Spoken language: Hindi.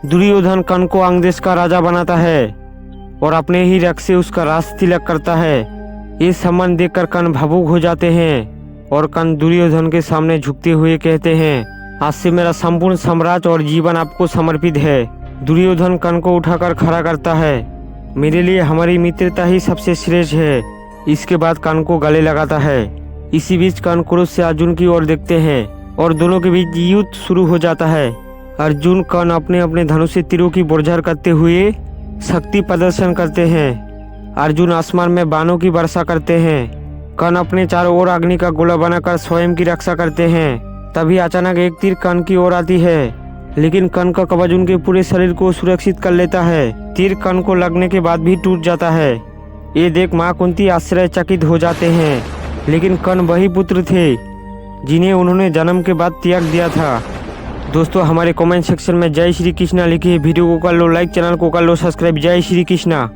दुर्योधन कर्ण को अंग देश का राजा बनाता है और अपने ही रक्त से उसका राज तिलक करता है। ये सम्मान देखकर कर्ण भावुक हो जाते हैं और कर्ण दुर्योधन के सामने झुकते हुए कहते हैं, आज से मेरा संपूर्ण साम्राज्य और जीवन आपको समर्पित है। दुर्योधन कर्ण को उठाकर खड़ा करता है, मेरे लिए हमारी मित्रता ही सबसे श्रेष्ठ है। इसके बाद कर्ण को गले लगाता है। इसी बीच कर्ण क्रोध से अर्जुन की ओर देखते हैं और दोनों के बीच युद्ध शुरू हो जाता है। अर्जुन कर्ण अपने अपने धनुष से तीरों की बौछार करते हुए शक्ति प्रदर्शन करते हैं। अर्जुन आसमान में बाणों की वर्षा करते हैं। कर्ण अपने चारों ओर अग्नि का गोला बनाकर स्वयं की रक्षा करते हैं। तभी अचानक एक तीर कर्ण की ओर आती है, लेकिन कर्ण का कवच उनके पूरे शरीर को सुरक्षित कर लेता है। तीर कर्ण को लगने के बाद भी टूट जाता है। ये देख मां कुंती आश्चर्यचकित हो जाते हैं, लेकिन कर्ण वही पुत्र थे जिन्हें उन्होंने जन्म के बाद त्याग दिया था। दोस्तों, हमारे कमेंट सेक्शन में जय श्री कृष्णा लिखिए। वीडियो को कर लो लाइक, चैनल को कर लो सब्सक्राइब। जय श्री कृष्णा।